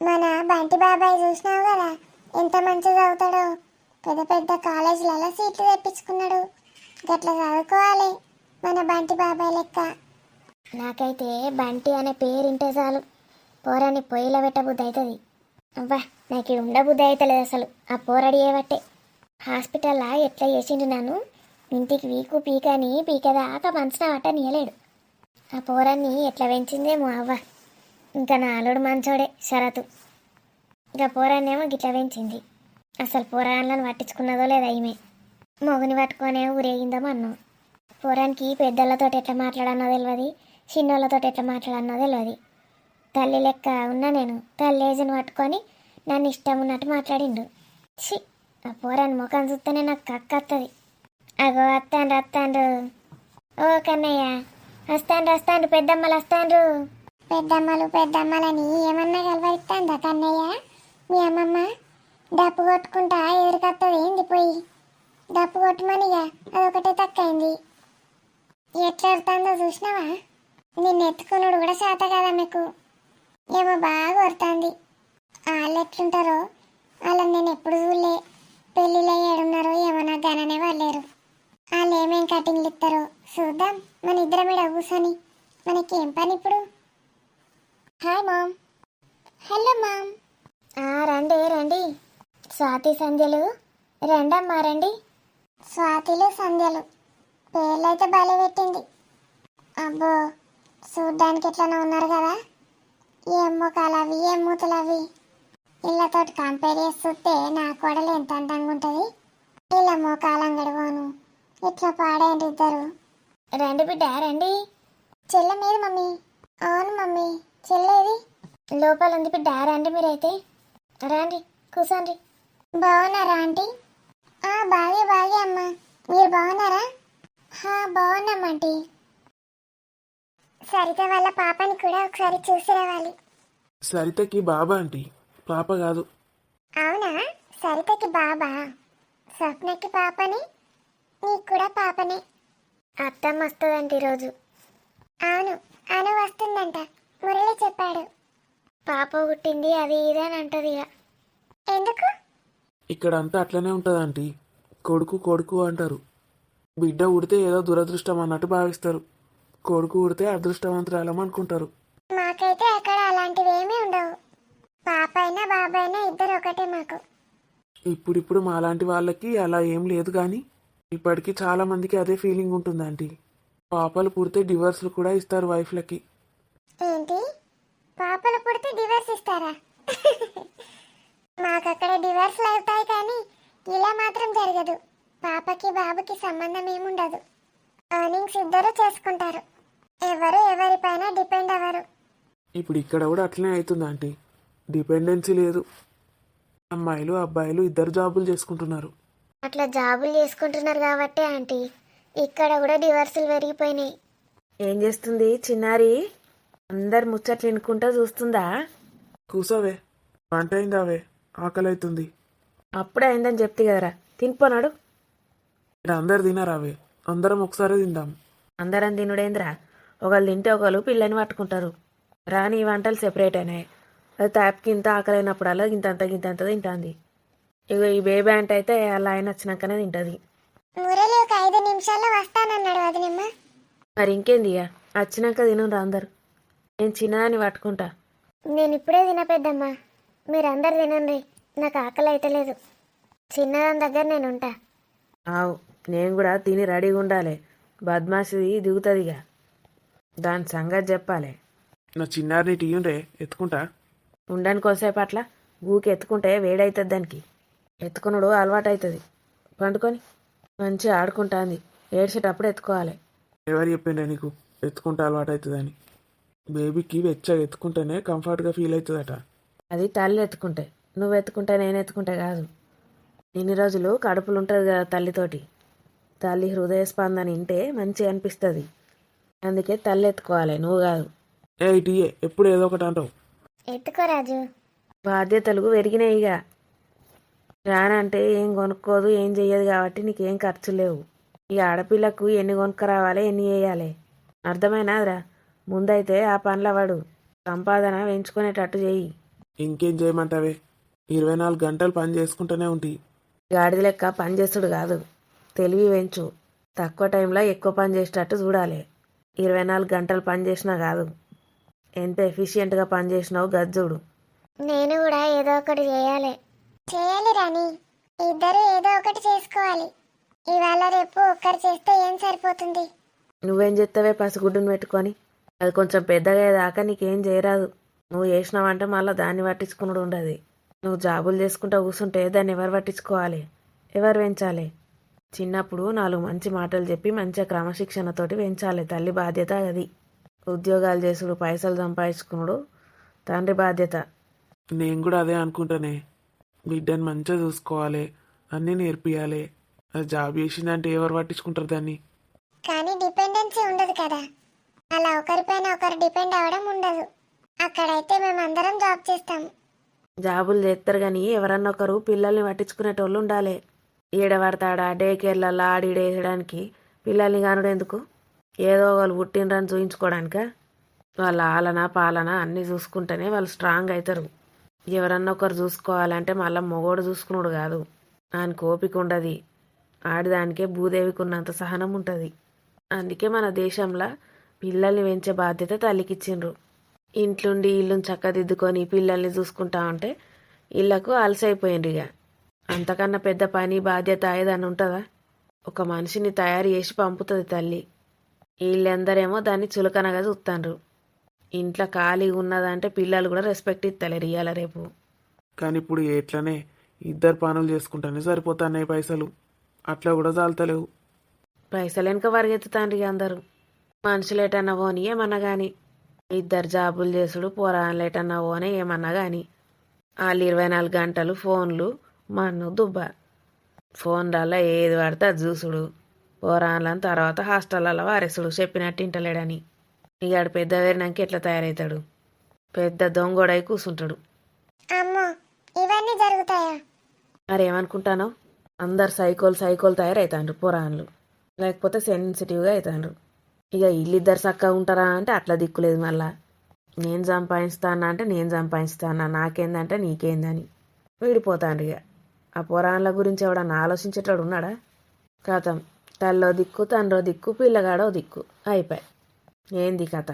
మన బంటి బాబాయ్ చూసినావు కదా ఎంత మంచిగా చదువుతాడో, పెద్ద పెద్ద కాలేజీలలో సీట్లు తెప్పించుకున్నాడు. గట్లా చదువుకోవాలి మన బంటి బాబాయ్ లెక్క. నాకైతే బంటి అనే పేరు ఇంటే చాలు, పోరాన్ని పొయ్యిలో పెట్టబుద్ధి అవుతుంది. అవ్వా, నాకు ఇక్కడ ఉండబుద్ధి అవుతలేదు అసలు. ఆ పోరడి ఏవట్టే హాస్పిటల్లో ఎట్లా చేసిండు నన్ను. ఇంటికి వీకు పీకని పీకదాకా మనసున ఆట నీయలేడు. ఆ పోరాన్ని ఎట్లా పెంచిందేమో అవ్వ. ఇంకా నా అల్లుడు మంచోడే షరతు. ఇంకా పోరాన్నేమో గిట్లా పెంచింది. అసలు పోరాన్లను పట్టించుకున్నదో లేదా ఈమె. మొగుని పట్టుకొనే ఊరేగిందో అన్నాం. పోరానికి పెద్దోళ్ళతో ఎట్లా మాట్లాడన్నో తెలియదు, చిన్నోళ్ళతో ఎట్లా మాట్లాడన్నో తెలియదు. తల్లి లెక్క ఉన్నా నేను, తల్లి ఏజును పట్టుకొని నన్ను ఇష్టం ఉన్నట్టు మాట్లాడిండు. ఛీ, ఆ పోరాని ముఖం చూస్తేనే నాకు కక్కత్తది. అగో వస్తాండ్రు. ఓ కన్నయ్య, వస్తాండ్రు పెద్దమ్మలు వస్తాండ్రు. పెద్దమ్మలని ఏమన్నా కలవరిస్తాందా కన్నయ్య? మీ అమ్మమ్మ డప్పు కొట్టుకుంటా ఎదురుకత్తది ఏంది పోయి? డప్పు కొట్టమనిగా అదొకటే తక్కైంది. ఎట్లా వస్తుందో చూసినావా? నిన్ను ఎత్తుకున్నాడు కూడా చేత కదా మీకు. ఏమో బాగా కొడుతుంది. వాళ్ళు ఎట్లుంటారో వాళ్ళని నేను ఎప్పుడు చూడలే. పెళ్ళిలో ఏడున్నారో ఏమో నాకు గననే వాళ్ళేరు. వాళ్ళు ఏమేం కటింగ్లు ఇస్తారో చూద్దాం మన ఇద్దరం మీద కూర్చొని. మనకేం పని ఇప్పుడు? Hi ma'am. Hello ma'am. రండి స్వాతి సంధ్యలు రండమ్మా రండి. స్వాతిలు సంధ్యలు పేర్లైతే బలి పెట్టింది. అబ్బో, చూడ్డానికి ఎట్లనో ఉన్నారు కదా. ఏం ముఖాలు అవి, ఏం మూతలు అవి. ఇళ్ళతోటి కంపేర్ చేసి చూస్తే నా కోడలు ఎంత అందంగా ఉంటుంది. ఇలా మోకాలు అంగడి పోను ఇట్లా పాడేయండి ఇద్దరు. రండి బిడ్డ రండి. చెల్లె మీద మమ్మీ. అవును మమ్మీ, చెల్లేది లోపల ఉంది బిడ్డ. రండి మీరైతే రండి, కూర్చోండి. బాగున్నారా ఆంటీ? బాగే అమ్మా, మీరు బాగున్నారా? బాగున్నామంటీ. సరిత వాళ్ళ పాపని కూడా ఒకసారి చూసి రావాలి. సరితకి బాబా ఆంటీ, పాప కాదు. అవునా, సరితకి బాబా, స్వప్నకి పాపని, నీకు కూడా పాపనే. అత్తమ్మ వస్తుందంట ఈరోజు. అవును, అను వస్తుందంట, మురళి చెప్పాడు. పాప పుట్టింది అది ఇది అని అంటది. ఇక ఎందుకు? ఇక్కడ అంతా అట్లనే ఉంటుంది ఆంటీ. కొడుకు అంటారు. బిడ్డ ఉడితే ఏదో దురదృష్టం అన్నట్టు భావిస్తారు. కొడుకు ఉడితే అదృష్టవంతురాలం అనుకుంటారు. మాకైతే అక్కడ అలాంటివి ఏమీ ఉండవు. పాప అయినా బాబాయినా ఇద్దరు ఒకటే మాకు. ఇప్పుడు మాలాంటి వాళ్ళకి అలా ఏం లేదు, కానీ ఇప్పటికీ చాలా మందికి అదే ఫీలింగ్ ఉంటుంది ఆంటీ. పాపలు పుడితే డివర్స్లు కూడా ఇస్తారు వైఫ్లకి. ఏంటి, పాపలు పుడితే డివర్స్ ఇస్తారా? మాకు అక్కడ డివర్స్లు అవుతాయి, కానీ ఇలా మాత్రం జరగదు. పాపకి బాబుకి సంబంధం ఏముండదు. ఎర్నింగ్స్ ఇద్దరు చేసుకుంటారు, ఎవరు ఎవరిపైన డిపెండ్ అవ్వరు. ఇప్పుడు ఇక్కడ కూడా అట్లనే అవుతుంది ఆంటీ. డిపెండెన్సీ లేదు. అమ్మాయిలు అబ్బాయిలు ఇద్దరు జాబులు చేసుకుంటున్నారు. అట్లా జాబులు చేసుకుంటున్నారు కాబట్టి ఆంటీ ఇక్కడ కూడా డివర్సులు పెరిగిపోయినాయి. ఏం చేస్తుంది చిన్నారి? అందరు ముచ్చట్లు వినుకుంటా చూస్తుందా? కూసోవే, వంట అయిందావే, ఆకలి అవుతుంది. అప్పుడే అయిందని చెప్తే కదరా, తినిపోనాడు. ఇక్కడ అందరు తినరావే, అందరం ఒకసారి తిందాం. అందరం తినుడేంద్రా, ఒకళ్ళు తింటే ఒకళ్ళు పిల్లని పట్టుకుంటారు. రాని వంటలు సెపరేట్ అయినాయి. అది తాపికి ఇంత ఆకలైనప్పుడల్లా ఇంతంత తింటుంది. ఇక ఈ బేబీ అంటే అయితే అలా ఆయన వచ్చినాకనే తింటుంది. మురళి ఒక 5 నిమిషాల్లో వస్తానన్నాడు వదినమ్మ. మరి ఇంకేంది ఇక వచ్చినాక తినరు అందరు. నేను చిన్నదాన్ని పట్టుకుంటా. నేను ఇప్పుడే తిన పెద్దమ్మ, మీరందరు తినండి, నాకు ఆకలి అయితే లేదు. చిన్నదాని దగ్గర నేను ఉంటా. ఆవు నేను కూడా తిని రెడీగా ఉండాలి. బద్మాసి దిగుతుంది ఇక, దాని సంగతి చెప్పాలి. నా చిన్నారిని టీయుండే ఎత్తుకుంటా. ఉండని కోసేపు అట్లా గూకి ఎత్తుకుంటే వేడవుతుంది దానికి. ఎత్తుకున్నాడు అలవాటు అవుతుంది. పండుకొని మంచిగా ఆడుకుంటుంది. ఏడ్చేటప్పుడు ఎత్తుకోవాలి. ఎవరు చెప్పిండే నీకు ఎత్తుకుంటే అలవాటు అవుతుందని? బేబీకి వెచ్చగా ఎత్తుకుంటేనే కంఫర్ట్గా ఫీల్ అవుతుందట. అది తల్లి ఎత్తుకుంటే, నువ్వు ఎత్తుకుంటే నేను ఎత్తుకుంటే కాదు. ఇన్ని రోజులు కడుపులు ఉంటుంది కదా తల్లితోటి, తల్లి హృదయ స్పందన వింటే మంచిగా అనిపిస్తుంది. అందుకే తల్లి ఎత్తుకోవాలి, నువ్వు కాదు. టీయే ఎప్పుడు ఏదో ఒకటి అంటావు. ఎత్తుకో రాజు. బాధ్యతలు పెరిగినాయి ఇక. రానంటే ఏం కొనుక్కోదు, ఏం చెయ్యదు కాబట్టి నీకేం ఖర్చు లేవు. ఈ ఆడపిల్లకు ఎన్ని కొనుక్కరావాలి, ఎన్ని వేయాలి అర్థమైనాదిరా. ముందైతే ఆ పనుల వాడు సంపాదన పెంచుకునేటట్టు చెయ్యి. ఇంకేం చేయమంటావే? 24 గంటలు పని చేసుకుంటూనే ఉంటాయి. గాడిద లెక్క పని చేస్తుడు కాదు, తెలివి పెంచు. తక్కువ టైంలో ఎక్కువ పని చేసేటట్టు చూడాలి. 24 గంటలు పని చేసినా కాదు, ఎంత ఎఫిషియెంట్గా పని చేసినావు గజ్జుడు. నేను కూడా ఏదో ఒకటి చేయాలి రాని. ఇద్దరు ఏదో ఒకటి చేసుకోవాలి. ఇవాళ రేపు ఒక్కరు చేస్తే ఏం సరిపోతుంది? నువ్వేం చేస్తావే పసిగుడ్డును పెట్టుకొని? అది కొంచెం పెద్దగా అయ్యేదాకా నీకేం చేయరాదు. నువ్వు చేసినావంటే మళ్ళీ దాన్ని పట్టించుకున్నాడు ఉండదు. నువ్వు జాబులు చేసుకుంటా కూర్చుంటే దాన్ని ఎవరు పట్టించుకోవాలి, ఎవరు పెంచాలి? చిన్నప్పుడు 4 మంచి మాటలు చెప్పి మంచిగా క్రమశిక్షణతోటి పెంచాలి. తల్లి బాధ్యత అది. ఉద్యోగాలు చేసుడు, పైసలు సంపాదించుకున్నాడు తండ్రి బాధ్యత. నేను కూడా అదే అనుకుంటానే. బిడ్డని మంచిగా చూసుకోవాలి, అన్నీ నేర్పియాలి. అది జాబ్ చేసిందంటే ఎవరు పట్టించుకుంటారు దాన్ని? కానీ డిపెండెన్సీ ఉండదు కదా, అలా ఒకరిపైన ఒకరు డిపెండ్ అవ్వడం ఉండదు. అక్కడైతే మేమందరం జాబ్ చేస్తాం. జాబులు చేస్తారు కానీ ఎవరన్నా ఒకరు పిల్లల్ని పట్టించుకునేటోళ్ళు ఉండాలి. ఈడబడతాడా డే కేర్లలో ఆడిడేయడానికి పిల్లల్ని కానుడు ఎందుకు? ఏదో వాళ్ళు పుట్టినరని చూయించుకోవడానికా? వాళ్ళ ఆలన పాలన అన్నీ చూసుకుంటేనే వాళ్ళు స్ట్రాంగ్ అవుతారు. ఎవరన్నా ఒకరు చూసుకోవాలంటే మళ్ళీ మొగోడు చూసుకున్నాడు కాదు, ఆయనకు ఓపిక ఉండదు. ఆడిదానికే భూదేవికి ఉన్నంత సహనం ఉంటుంది. అందుకే మన దేశంలో పిల్లల్ని పెంచే బాధ్యత తల్లికిచ్చిండ్రు. ఇంట్లుండి ఇల్లుని చక్కదిద్దుకొని పిల్లల్ని చూసుకుంటా ఉంటే ఇళ్లకు అలసైపోయిండ్రు. ఇక అంతకన్నా పెద్ద పని బాధ్యత ఏదన్నా ఉంటుందా? ఒక మనిషిని తయారు చేసి పంపుతుంది తల్లి. వీళ్ళందరేమో దాన్ని చులకనగా చూస్తాండ్రు. ఇంట్లో ఖాళీగా ఉన్నదంటే పిల్లలు కూడా రెస్పెక్ట్ ఇస్తలేరు ఇవాళ రేపు. కానీ ఇప్పుడు ఎట్లనే 2 పనులు చేసుకుంటానే సరిపోతాయి పైసలు. అట్లా కూడా చాలుతలేవు. పైసలు వెనుక పరిగెత్తుతాండ్రు ఇక అందరూ. మనుషులు ఎటన్నా పోని ఏమన్నా కానీ, 2 జాబులు చేసుడు, పోరాళ్ళు ఎటన్నా పోనే ఏమన్నా కానీ, వాళ్ళు 24 గంటలు ఫోన్లు మన్ను దుబ్బ. ఫోన్లలో ఏది పడితే అది చూసుడు, పోరాళ్ళని తర్వాత హాస్టల్లో వారేసుడు చెప్పినట్టు ఇంటలేడని. ఇక ఆడు పెద్ద వేరినాక ఎట్లా తయారవుతాడు? పెద్ద దొంగోడై కూర్చుంటాడు. అమ్మో, ఇవన్నీ జరుగుతాయా? మరేమనుకుంటానో, అందరు సైకోలు తయారవుతాండ్రు పోరాళ్ళు, లేకపోతే సెన్సిటివ్గా అవుతాండ్రు. ఇక వీళ్ళిద్దరు చక్కగా ఉంటారా అంటే అట్లా దిక్కులేదు. మళ్ళా నేను సంపాదిస్తానా అంటే నేను సంపాదిస్తానా, నాకేందంటే నీకేందని విడిపోతాండ్రు. ఇక ఆ పోరాళ్ళ గురించి ఎవడన్నా ఆలోచించేటాడు ఉన్నాడా? కథం, తల్లో దిక్కు, తండ్రో దిక్కు, పిల్లగాడో దిక్కు, అయిపోయి. ఏంది కథ?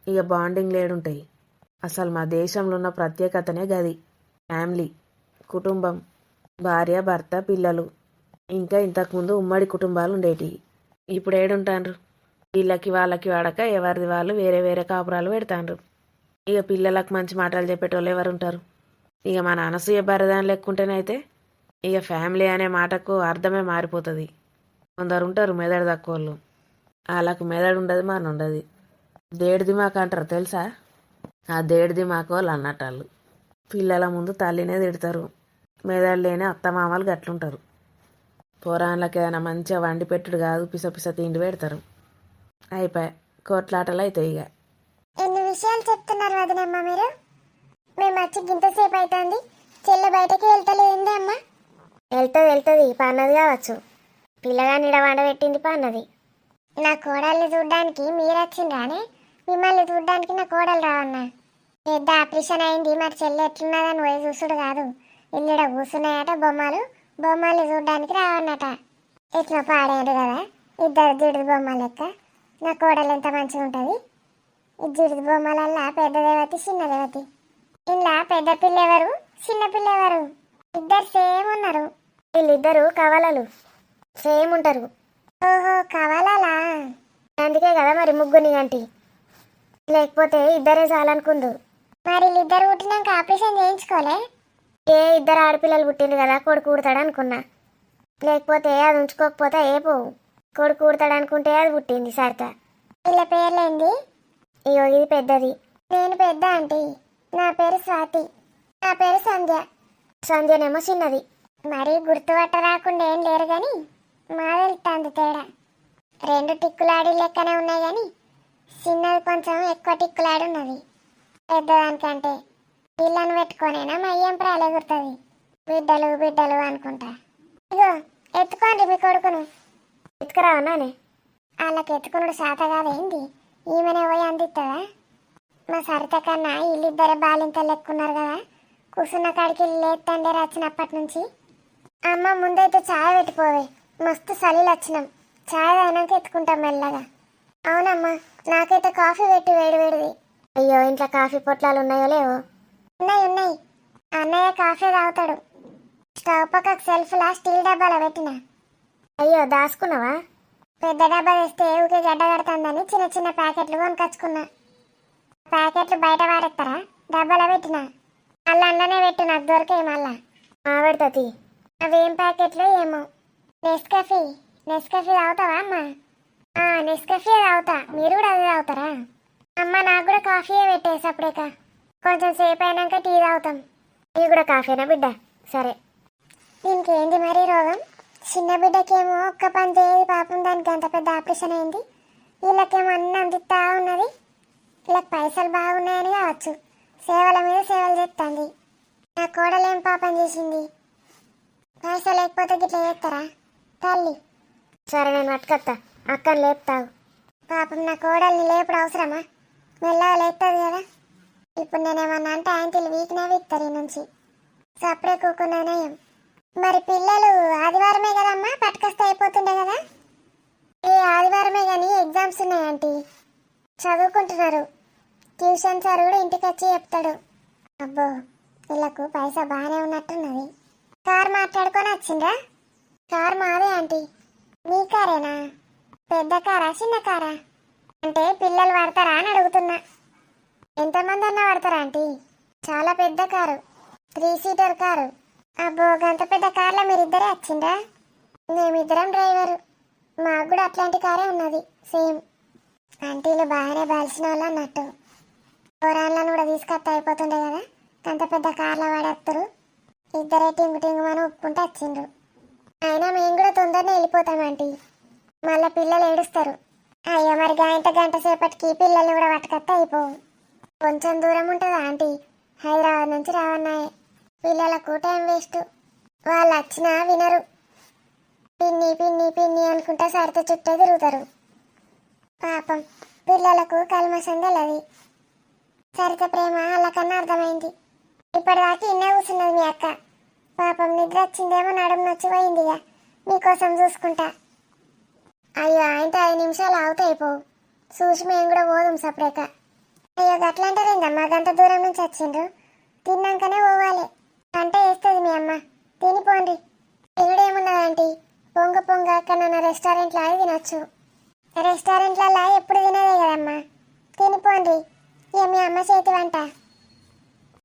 ఇక బాండింగ్ లేడుంటాయి. అసలు మా దేశంలో ఉన్న ప్రత్యేకతనే గది. ఫ్యామిలీ, కుటుంబం, భార్య భర్త పిల్లలు. ఇంకా ఇంతకుముందు ఉమ్మడి కుటుంబాలు ఉండేటివి. ఇప్పుడు ఏడుంటాండ్రు? వీళ్ళకి వాళ్ళకి వాడక ఎవరిది వాళ్ళు వేరే వేరే కాపురాలు పెడతాండ్రు. ఇక పిల్లలకు మంచి మాటలు చెప్పేటోళ్ళు ఎవరు ఉంటారు? ఇక మన అనసూయ బరదాని లెక్కుంటేనైతే ఇక ఫ్యామిలీ అనే మాటకు అర్థమే మారిపోతుంది. కొందరు ఉంటారు మెదడు తక్కువళ్ళు, వాళ్ళకు మెదడు ఉండదు, మన ఉండదు. దేడు దిమాకు అంటారు తెలుసా? ఆ దేడు దిమాకు వాళ్ళు అన్నట్టు వాళ్ళు పిల్లల ముందు తల్లినే తిడతారు. మెదడు లేని అత్తమామలు గట్లుంటారు. పోరాళ్ళకి ఏదైనా మంచిగా వండి పెట్టుడు కాదు, పిస తిండి పెడతారు. అయిపోయి కోట్లాటలు అవుతాయి. ఇక ఎన్ని విషయాలు చెప్తున్నారు వదినమ్మ మీరు? మేము వచ్చి గింతసేపు అవుతుంది, చెల్లె బయటకి వెళ్తలేదండి అమ్మ. వెళ్తుంది పన్నది కావచ్చు. పిల్లగాని ఇడ వండబెట్టింది పన్నది. నా కోడల్ని చూడ్డానికి మీరు వచ్చిండ్రానే? మిమ్మల్ని చూడ్డానికి నా కోడలు రావన్నా. పెద్ద ఆపరేషన్ అయింది, మరి చెల్లి ఎట్లున్నదని పోయి చూసుడు కాదు. ఇల్లుడ కూర్చున్నాయట బొమ్మలు, బొమ్మల్ని చూడ్డానికి రావన్నట. ఎట్లా పాడారు కదా ఇద్దరు జిడిది బొమ్మలు లెక్క. నా కోడలు ఎంత మంచిగా ఉంటుంది. ఈ జిడిది బొమ్మలల్లా పెద్ద దేవతి చిన్న దేవతి. ఇలా పెద్ద పిల్ల ఎవరు చిన్న పిల్ల ఎవరు? ఇద్దరు సేమ్ ఉన్నారు. వీళ్ళిద్దరు కవలలు సేమ్ ఉంటారు. ఓహో కవలాలా? అందుకే కదా మరి ముగ్గుని గంటి, లేకపోతే ఇద్దరే చాలనుకుందు. మరి వీళ్ళిద్దరు పుట్టినాక ఆపరేషన్ చేయించుకోలే? ఏ ఇద్దరు ఆడపిల్లలు పుట్టింది కదా కొడుకు పుడతాడు అనుకున్నా, లేకపోతే అది ఉంచుకోకపోతే ఏ పోవు. కొడుకు పుడతాడు అనుకుంటే అది పుట్టింది సరిత. వీళ్ళ పేర్లేంది? ఇగో ఇది పెద్దది. నేను పెద్ద ఆంటీ. నా పేరు స్వాతి. నా పేరు సంధ్య. సంధ్యనేమో చిన్నది. మరీ గుర్తుపట్ట రాకుండా ఏం లేరు కానీ మాదెళ్తాంది తేడా. రెండు టిక్కులాడి లెక్కనే ఉన్నాయి కానీ చిన్నది కొంచెం ఎక్కువ టిక్కులాడి ఉన్నది పెద్దదానికంటే. పిల్లను పెట్టుకోనైనా మయ్యం ప్రాలేగురుతుంది. బిడ్డలు బిడ్డలు అనుకుంటా. ఇగో ఎత్తుకోండి మీ కొడుకును. ఎత్తుకురావన్నానే. వాళ్ళకి ఎత్తుకున్నాడు శాత కాదేంది? ఈమెనే పోయి అందిస్తుందా? మా సరిత కన్నా వీళ్ళిద్దరే బాలింతలు ఎక్కున్నారు కదా. కూర్చున్న కాడికి లేతండే వచ్చినప్పటి నుంచి. అమ్మ ముందైతే ఛాయ్ పెట్టిపోవే, మస్తు సలీలు వచ్చినాం. ఛాయ్ అయినాక ఎత్తుకుంటాం మెల్లగా. అవునమ్మా, నాకైతే కాఫీ పెట్టి వేడి వేడిది. అయ్యో ఇంట్లో కాఫీ పొట్లాలు ఉన్నాయో లేవో? ఉన్నాయి ఉన్నాయి. అన్నయ్య కాఫీ తాగుతాడు. స్టవ్ పక్కకు సెల్ఫ్లా స్టీల్ డబ్బాలో పెట్టిన. అయ్యో దాచుకున్నావా? పెద్ద డబ్బా తెస్తే ఊకే గడ్డ కడుతుందని చిన్న చిన్న ప్యాకెట్లు కొనుకొచ్చుకున్నా. ప్యాకెట్లు బయట వారెత్తారా? డబ్బాలో పెట్టిన. మళ్ళీ అందులోనే పెట్టు, నాకు దొరికాయి మళ్ళా. పెడతీ. అవేం ప్యాకెట్లు ఏమో. నెస్కాఫీ. నెస్కాఫీ తాగుతావా అమ్మా? నెస్కాఫీ తాగుతా. మీరు కూడా అది తాగుతారా? అమ్మ నాకు కూడా కాఫీయే పెట్టేసి అప్పుడేక. కొంచెం సేపు అయినాక టీ తాగుతాం. టీ కూడా కాఫీనా బిడ్డ? సరే. దీనికి ఏంది మరి రోగం? చిన్న బిడ్డకేమో ఒక్క పని చేయదు పాపం, దానికి అంత పెద్ద ఆపరేషన్ అయింది. వీళ్ళకేమో అన్నీ అందిస్తా ఉన్నది. వీళ్ళకి పైసలు బాగున్నాయని కావచ్చు, సేవల మీద సేవలు చేస్తుంది. నా కోడలు ఏం పాపం చేసింది? పైసలు లేకపోతే గిట్లా చేస్తారా తల్లి? సరే నేను పట్టుకొత్తా, అక్కని లేపుతావు. పాపం నా కోడల్ని లేపుడు అవసరమా? మెల్లగా లేపుతుంది కదా. ఇప్పుడు నేనేమన్నా అంటే ఆంటీలు వీక్నే వీక్తారు ఈ నుంచి. సప్పుడే కూకున్నా నయం. మరి పిల్లలు ఆదివారమే కదమ్మా పట్టుకొస్తే అయిపోతుండే కదా. ఈ ఆదివారమే కానీ ఎగ్జామ్స్ ఉన్నాయి ఆంటీ. చదువుకుంటున్నారు. ట్యూషన్ సార్ కూడా ఇంటికి వచ్చి చెప్తాడు. అబ్బో వీళ్ళకు పైసా బాగానే ఉన్నట్టున్నది. కార్ మాట్లాడుకొని వచ్చిండ్రా? కార్ మాదే ఆంటీ. మీ కారేనా? పెద్ద కారా చిన్న కారా? అంటే పిల్లలు పడతారా అని అడుగుతున్నా. ఎంతమంది అన్నా పడతారా ఆంటీ? చాలా పెద్ద కారు, 3 సీటర్ కారు. అబ్బో గంత పెద్ద కార్లో మీరిద్దరే వచ్చిండ్రా? మేమిద్దరం డ్రైవరు. మాకు కూడా అట్లాంటి కారే ఉన్నది సేమ్. ఆంటీలు బాగానే బాల్సిన వాళ్ళు అన్నట్టు. పోరాళ్ళను కూడా తీసుకొస్తే అయిపోతుండే కదా, అంత పెద్ద కార్లో వాడేస్తారు. ఇద్దరే టింగు టింగుమని ఒప్పుకుంటే వచ్చిండ్రు. అయినా మేము కూడా తొందరనే వెళ్ళిపోతాం ఆంటీ, మళ్ళీ పిల్లలు ఏడుస్తారు. అయ్యో మరి గంట సేపటికి పిల్లల్ని కూడా పట్టుకొస్తే అయిపోవు. కొంచెం దూరం ఉంటుందా ఆంటీ? హైదరాబాద్ నుంచి రావన్నాయే. పిల్లలకు టైం వేస్ట్. వాళ్ళు వచ్చినా వినరు. పిన్ని పిన్ని పిన్ని అనుకుంటా సరిత చుట్టే తిరుగుతారు. పాపం పిల్లలకు కల్మషం తెలది. సరిత ప్రేమ వాళ్ళకన్నా అర్థమైంది. ఇప్పటిదాకా ఇన్నే కూర్చున్నది మీ అక్క. పాపం నిద్ర వచ్చిందేమో నడుము నొచ్చి పోయిందిగా. మీకోసం చూసుకుంటా. అయ్యో ఆయనతో 5 నిమిషాలు ఆగితే అయిపోవు. చూసి మేము కూడా పోదాం సపరేక. అయ్యో గట్లంటారేందమ్మా, గంట దూరం నుంచి వచ్చిండ్రు. తిన్నాకనే పోవాలి. పంట వేస్తుంది మీ అమ్మ. తినిపోండి. తినుడేమున్నదంటీ, పొంగ పొంగ ఎక్కడన్నా రెస్టారెంట్లో అది తినొచ్చు. రెస్టారెంట్లలో ఎప్పుడు తినేదే కదమ్మా. తినిపోండి. ఇక మీ అమ్మ చేతి వంట.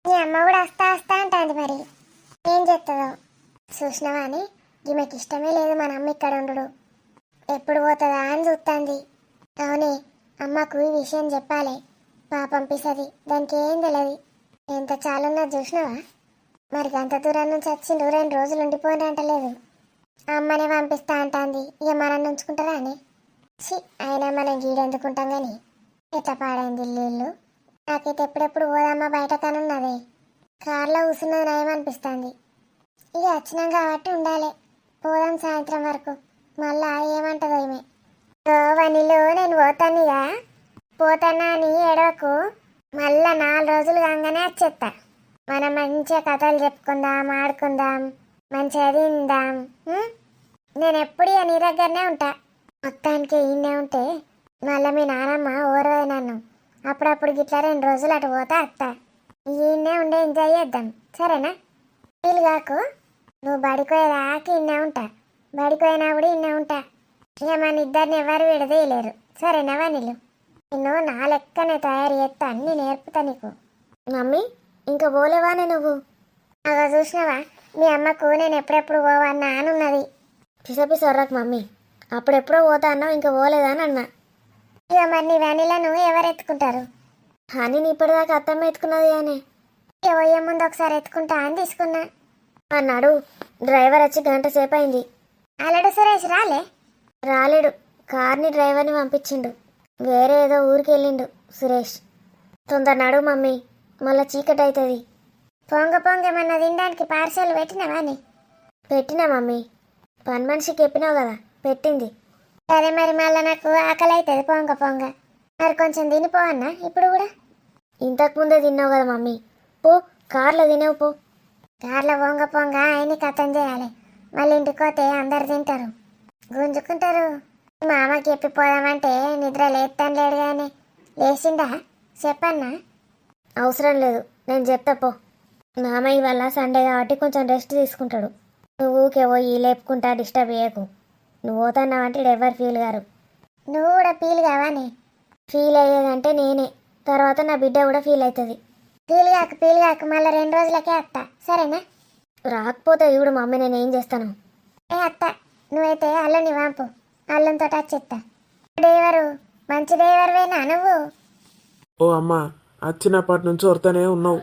మీ అమ్మ కూడా వస్తా అంటుంది. మరి ఏం చెప్తుందో చూసినావా అని. ఈమెకి ఇష్టమే లేదు మన అమ్మ ఇక్కడ ఉండు. ఎప్పుడు పోతుందా అని చూస్తుంది. అవునే, అమ్మకు ఈ విషయం చెప్పాలి. పాపం పిసది, దానికి ఏం తెలియదు. ఎంత చాలున్నా చూసినావా. మరి అంత దూరం నుంచి వచ్చిండు, 2 రోజులు ఉండిపోయిన అంటలేదు. అమ్మనే పంపిస్తా అంటుంది. ఇక మనం ఉంచుకుంటారా అని. అయినా మనం గీడెందుకుంటాం కానీ. ఎట్లా పాడైంది ఇల్లు. నాకైతే ఎప్పుడెప్పుడు పోదమ్మా బయట కానున్నదే. కార్లో కూర్చున్నది నయం అనిపిస్తుంది. ఇక వచ్చినాం కాబట్టి ఉండాలి. పోదాం సాయంత్రం వరకు. మళ్ళా ఏమంటదో ఈమె. వనిలో నేను పోతాను ఇక. పోతానా అని ఏడవకు, మళ్ళా 4 రోజులు కాగానే వచ్చేస్తా. మనం మంచిగా కథలు చెప్పుకుందాం, ఆడుకుందాం, మంచిగా తిందాం. నేను ఎప్పుడు నీ దగ్గరనే ఉంటా. మొత్తానికి ఈయనే ఉంటే మళ్ళీ మీ నానమ్మ ఓరవే నన్ను. అప్పుడప్పుడు గిట్లా 2 రోజులు అటు పోతా అత్త. ఈయనే ఉండే ఎంజాయ్ చేద్దాం, సరేనా? వీలు కాకు, నువ్వు బడిపోయేదాకా ఇన్నే ఉంటా. బడిపోయినప్పుడు ఇన్నే ఉంటా. ఇక మన ఇద్దరిని ఎవరు విడదీయలేరు, సరేనా వనిలు? నిన్ను నా లెక్కనే తయారు చేస్తా, అన్ని నేర్పుతా నీకు. మమ్మీ ఇంకా పోలేవానే నువ్వు? అగో చూసినావా, మీ అమ్మకు నేను ఎప్పుడెప్పుడు పోవన్నా అనున్నది. పిసపిసర్రాకు మమ్మీ, అప్పుడెప్పుడో పోతా అన్నావు, ఇంకా పోలేదని అన్నా. ఇక మరి నీ వెనిలను ఎవరు ఎత్తుకుంటారు? అని ఇప్పటిదాకా అత్తమ్మ ఎత్తుకున్నది అని. ఇక పోయే ముందు ఒకసారి ఎత్తుకుంటా అని తీసుకున్నా. అన్నాడు. డ్రైవర్ వచ్చి 1 గంట సేపు అయింది. అలడు సురేష్ రాలే? రాలేడు, కార్ని డ్రైవర్ని పంపించిండు. వేరే ఏదో ఊరికి వెళ్ళిండు సురేష్. తొందర నడు మమ్మీ, మళ్ళీ చీకటి అవుతుంది. పొంగ ఏమన్నా తినడానికి పార్సల్ పెట్టినావా అని? పెట్టినా మమ్మీ, పని మనిషికి చెప్పినావు కదా, పెట్టింది. సరే మరి మళ్ళీ నాకు ఆకలి అవుతుంది పొంగ. మరి కొంచెం తినిపో అన్నా ఇప్పుడు కూడా. ఇంతకుముందే తిన్నావు కదా మమ్మీ, పో కార్లో తినేవు పో. కార్లో పొంగ ఆయన్ని కథం చేయాలి. మళ్ళీ ఇంటికి పోతే అందరు తింటారు, గుంజుకుంటారు. మా అమ్మకి చెప్పిపోదామంటే నిద్ర లేస్తాను లేడు కానీ లేచిండా చెప్పన్నా? అవసరం లేదు, నేను చెప్తా పో. మామయ్య వల్ల సండే కాబట్టి కొంచెం రెస్ట్ తీసుకుంటాడు. నువ్వు ఊకే పోయి లేపుకుంటా డిస్టర్బ్ చేయకు. నువ్వు పోతున్నావంటే ఎవరు ఫీల్ గారు. నువ్వు కూడా ఫీల్ కావాని? ఫీల్ అయ్యేదంటే నేనే, తర్వాత నా బిడ్డ కూడా ఫీల్ అవుతుంది. ఫీల్ కాకు మళ్ళీ 2 రోజులకే అత్త, సరేనా? రాకపోతే ఇప్పుడు మమ్మీ నేను ఏం చేస్తాను? ఏ అత్త, నువ్వైతే అల్లుని వాంపు, అల్లంతో చెత్తా. డ్రైవరు మంచి డ్రైవర్వేనా నువ్వు? ఓ అమ్మ, వచ్చినప్పటి నుంచి వరుతూనే ఉన్నావు.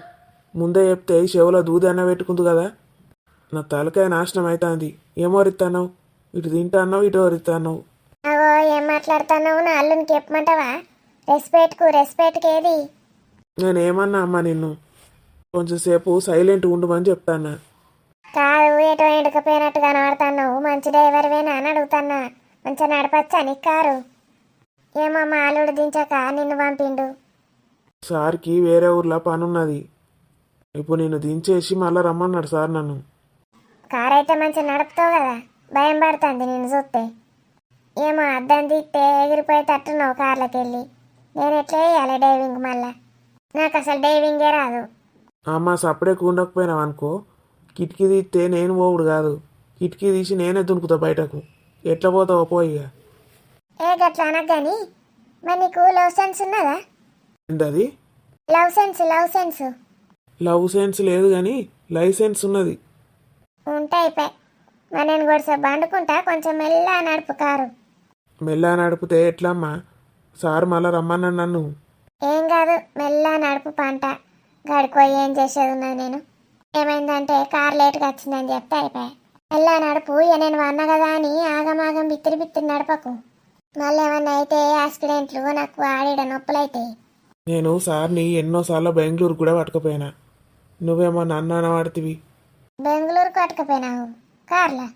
ముందే చెప్తే ఈ చెవులో దూది అన్న పెట్టుకుంది కదా. నా తలకాయ నాశనం అవుతుంది. ఏమో వరిస్తాన్నావు, ఇటు తింటాన్నావు, ఇటు వరిస్తాన్నావు. అవో ఏం మాట్లాడుతున్నావు? నా అల్లునికి చెప్పమంటావా? రెస్పెక్ట్కి ఏది? నేనేమన్నా అమ్మ నిన్ను కొంచెం సేపు సైలెంట్ ఉండమని చెప్తాన్నా. కాదు, ఏటో ఎండుకపోయినట్టు కనబడుతున్నావు. మంచి డ్రైవర్వేనా అని అడుగుతాన్నా. మంచిగా నడపచ్చా నీ కారు? ఏమో మా అల్లుడు దించాక నిన్ను పంపిండు. సార్కి వేరే ఊర్లో పనున్నది. ఇప్పుడు నిన్ను దించేసి మళ్ళీ రమ్మన్నాడు సార్ నన్ను. కారు అయితే మంచిగా నడుపుతావు కదా, భయం పడుతుంది నిన్ను చూస్తే. ఏమో అద్దం తీస్తే ఎగిరిపోయేటట్టున్నావు కార్లోకి వెళ్ళి. నేను ఎట్లా వేయాలి డ్రైవింగ్? మళ్ళా నాకు అసలు డ్రైవింగే రాదు. అమ్మ సప్పుడే ఉండకపోయినావు అనుకో, కిటికీ తీస్తే నేను పోవుడు కాదు, కిటికీ తీసి నేనే దునుకుతా బయటకు. ఎట్లా పోతావో పోయిగా. ఏ గట్లా అనగాని, మరి నీకు లవ్ సెన్స్ ఉన్నదా? ఏంటది? Love sense. లవ్ సెన్స్ లేదు కానీ లైసెన్స్ ఉన్నది. ఉంటే అయిపోయి. మరి నేను కూడా బండుకుంటా, కొంచెం మెల్లగా నడుపు కారు. మెల్లగా నడిపితే ఎట్లమ్మా? సార్ మళ్ళా రమ్మన్నాడు నన్ను. ఏం కాదు, మెల్లగా నడుపు పంట. గడిపోయి ఏం చేసేది ఉన్నది నేను. ఏమైందంటే కారు లేట్గా వచ్చిందని చెప్తే అయిపోయా. మెల్లగా నడుపు. ఇక నేను అన్న కదా అని ఆగమాగం బిత్తిరి నడపకు. మళ్ళీ ఏమన్నా అయితే యాక్సిడెంట్లు, నాకు ఆడిడ నొప్పులు అవుతాయి. నేను సార్ని ఎన్నోసార్లు బెంగళూరు కూడా పట్టుకపోయినా. నువ్వేమో నన్ను అనవాడుతివి. బెంగళూరుకు పట్టుకపోయినావు కార్లా?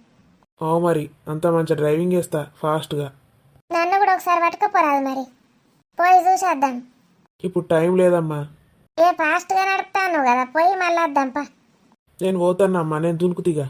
ఓ మరి అంత మంచి డ్రైవింగ్ చేస్తా ఫాస్ట్గా. నన్ను కూడా ఒకసారి పట్టుకపోరాదు మరి, పోయి చూసేద్దాం. ఇప్పుడు టైం లేదమ్మా. ఏ ఫాస్ట్గా నడుపుతాను కదా, పోయి మళ్ళీ వద్దాంపా. నేను పోతానమ్మా, నేను దునుకుతిగా.